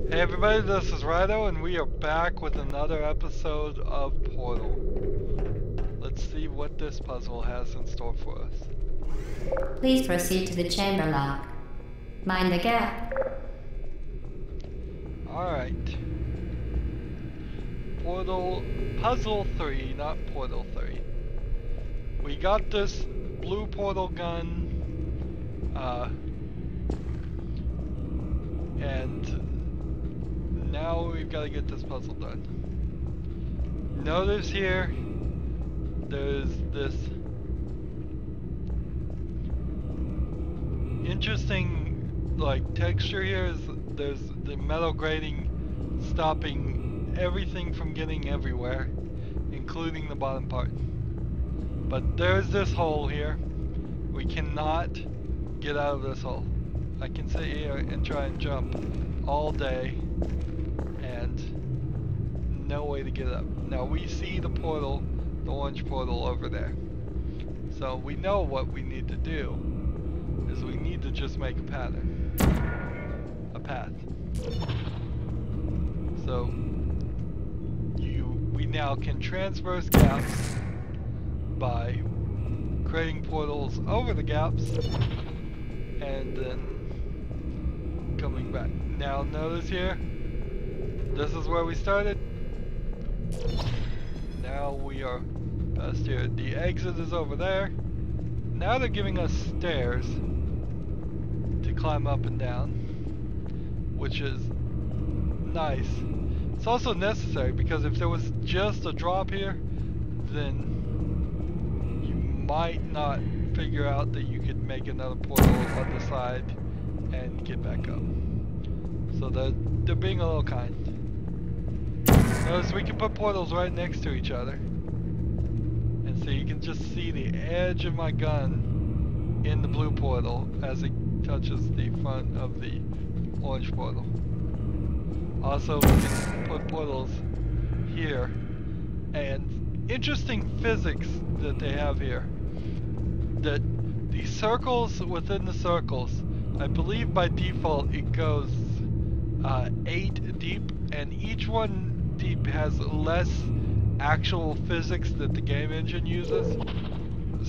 Hey everybody, this is Rydo, and we are back with another episode of Portal. Let's see what this puzzle has in store for us. Please proceed to the chamber lock. Mind the gap. Alright. Portal Puzzle 3, not Portal 3. We got this blue portal gun, and now we've got to get this puzzle done. Notice here, there's this interesting texture here. There's the metal grating stopping everything from getting everywhere, including the bottom part. But there's this hole here. We cannot get out of this hole. I can sit here and try and jump all day and no way to get up. Now we see the portal, the orange portal over there. So we know what we need to do is we need to just make a pattern. A path. So we now can transverse gaps by creating portals over the gaps and then coming back. Now notice here, this is where we started. Now we are past here. The exit is over there. Now they're giving us stairs to climb up and down, which is nice. It's also necessary because if there was just a drop here, then you might not figure out that you could make another portal on the side and get back up. So they're being a little kind. Notice we can put portals right next to each other. And so you can just see the edge of my gun in the blue portal as it touches the front of the orange portal. Also, we can put portals here. And interesting physics that they have here. That the circles within the circles, I believe by default it goes 8 deep, and each one deep has less actual physics that the game engine uses.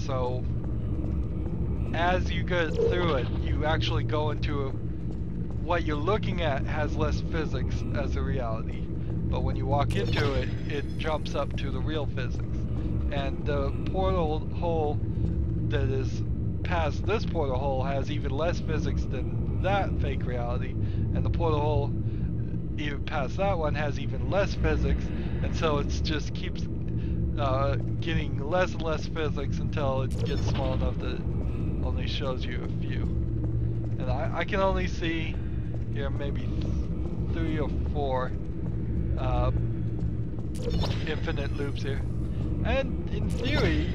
So as you go through it, you actually go into what you're looking at has less physics as a reality. But when you walk into it, it jumps up to the real physics. And the portal hole that is past this portal hole has even less physics than that fake reality. And the portal hole even past that one has even less physics. And so it just keeps getting less and less physics until it gets small enough that it only shows you a few. And I can only see here maybe 3 or 4 infinite loops here. And in theory,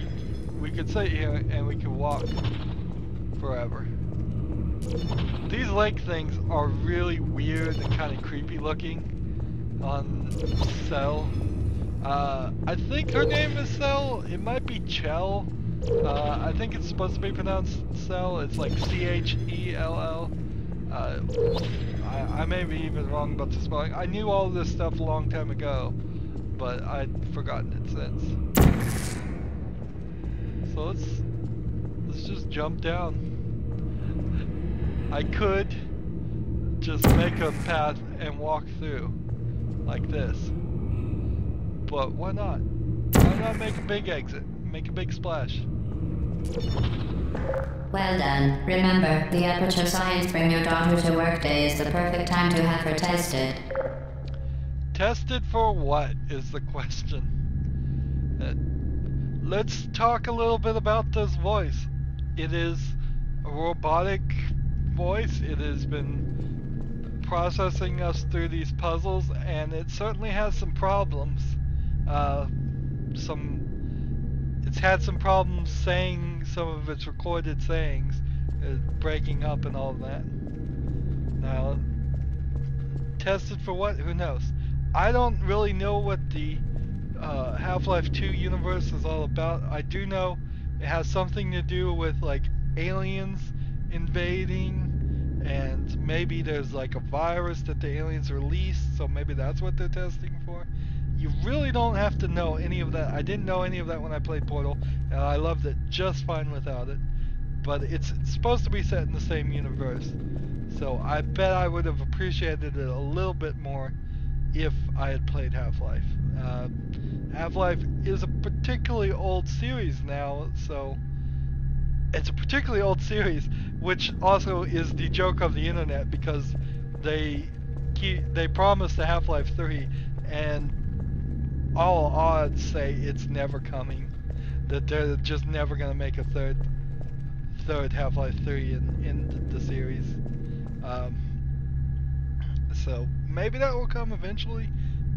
we could sit here and we could walk forever. These leg things are really weird and kind of creepy looking on Cell. I think her name is Cell. It might be Chell. I think it's supposed to be pronounced Cell. It's like C-H-E-L-L. I may be even wrong about the spelling. I knew all this stuff a long time ago, but I'd forgotten it since. So let's just jump down. I could just make a path and walk through like this, but why not? Why not make a big exit? Make a big splash. Well done. Remember, the Aperture Science Bring Your Daughter to Work Day is the perfect time to have her tested. Tested for what is the question? Let's talk a little bit about this voice. It is a robotic voice. It has been processing us through these puzzles, and it certainly has some problems. It's had some problems saying some of its recorded sayings, breaking up and all of that. Now, tested for what? Who knows? I don't really know what the Half-Life 2 universe is all about. I do know it has something to do with like aliens invading and maybe there's like a virus that the aliens released, so maybe that's what they're testing for. You really don't have to know any of that. I didn't know any of that when I played Portal, and I loved it just fine without it. But it's supposed to be set in the same universe, so I bet I would have appreciated it a little bit more if I had played Half-Life. Half-Life is a particularly old series now, so it's a particularly old series, which also is the joke of the internet, because they promised a Half-Life 3, and all odds say it's never coming. That they're just never gonna make a third Half-Life 3 in the series. So maybe that will come eventually,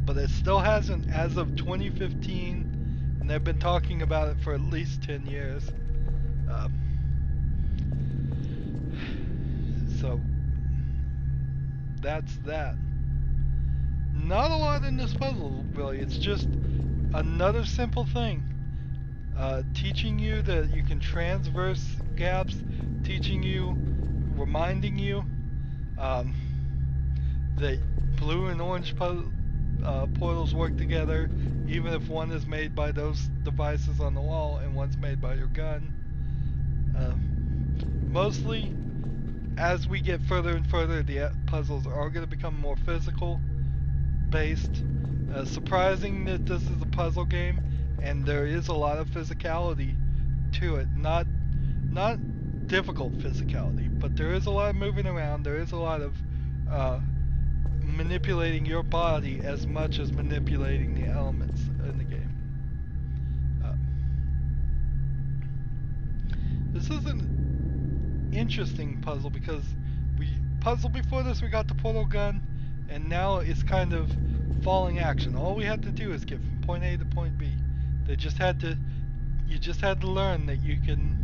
but it still hasn't as of 2015, and they've been talking about it for at least 10 years. So that's that. Not a lot in this puzzle, really. It's just another simple thing. Teaching you that you can transverse gaps, reminding you that blue and orange portals work together, even if one is made by those devices on the wall and one's made by your gun. Mostly, as we get further and further, the puzzles are going to become more physical based. Surprising that this is a puzzle game, and there is a lot of physicality to it. Not difficult physicality, but there is a lot of moving around. There is a lot of manipulating your body as much as manipulating the elements in the game. This is an interesting puzzle because before this we got the portal gun, and now it's kind of falling action. All we had to do is get from point A to point B. You just had to learn that you can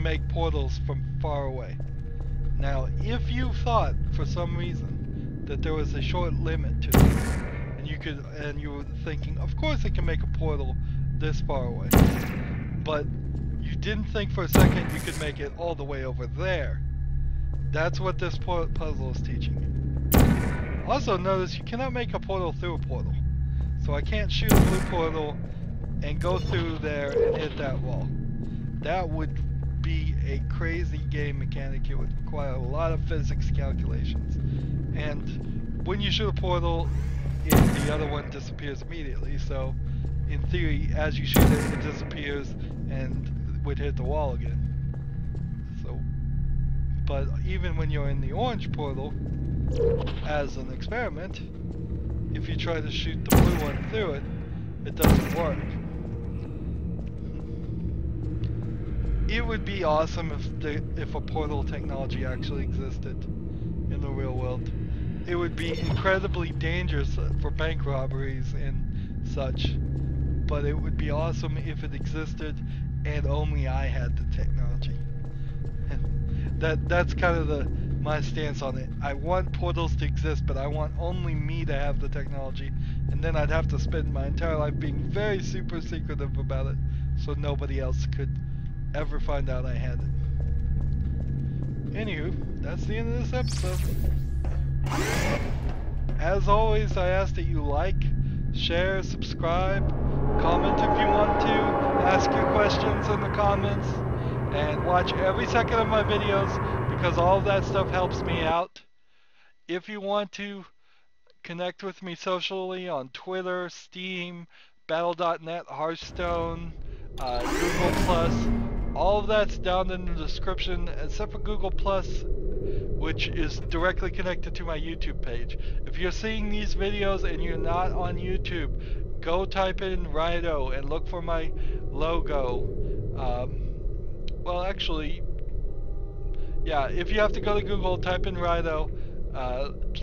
make portals from far away. Now, if you thought for some reason that there was a short limit to it, and you were thinking, of course I can make a portal this far away, but you didn't think for a second you could make it all the way over there. That's what this puzzle is teaching you. Also, notice you cannot make a portal through a portal. So I can't shoot a blue portal and go through there and hit that wall. That would be a crazy game mechanic. It would require a lot of physics calculations. And when you shoot a portal, the other one disappears immediately. So, in theory, as you shoot it, it disappears and would hit the wall again. So, but even when you're in the orange portal, as an experiment, if you try to shoot the blue one through it, it doesn't work. It would be awesome if a portal technology actually existed in the real world. It would be incredibly dangerous for bank robberies and such, but it would be awesome if it existed and only I had the technology. And that's kind of my stance on it. I want portals to exist, but I want only me to have the technology, and then I'd have to spend my entire life being very super secretive about it, so nobody else could ever find out I had it. Anywho, that's the end of this episode. As always, I ask that you like, share, subscribe, comment if you want to, ask your questions in the comments, and watch every second of my videos, because all of that stuff helps me out. If you want to connect with me socially on Twitter, Steam, Battle.net, Hearthstone, Google+, all of that's down in the description, except for Google+, which is directly connected to my YouTube page. If you're seeing these videos and you're not on YouTube, go type in Rydo and look for my logo. Well, actually, yeah, if you have to go to Google, type in Rydo,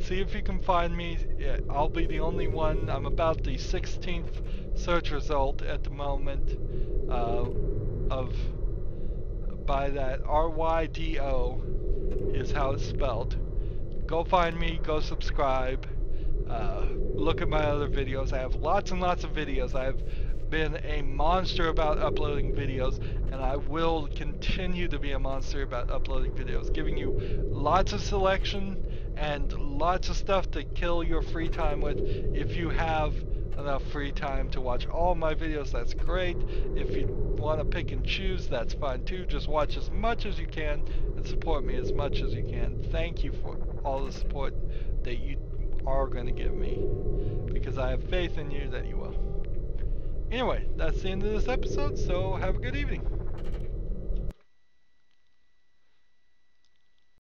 see if you can find me. Yeah, I'll be the only one. I'm about the 16th search result at the moment, by that RYDO is how it's spelled. Go find me, go subscribe, look at my other videos. I have lots and lots of videos. I have been a monster about uploading videos, and I will continue to be a monster about uploading videos, giving you lots of selection and lots of stuff to kill your free time with. If you have enough free time to watch all my videos, that's great. If you want to pick and choose, that's fine too. Just watch as much as you can and support me as much as you can. Thank you for all the support that you are going to give me, because I have faith in you that you will. Anyway, that's the end of this episode, so have a good evening.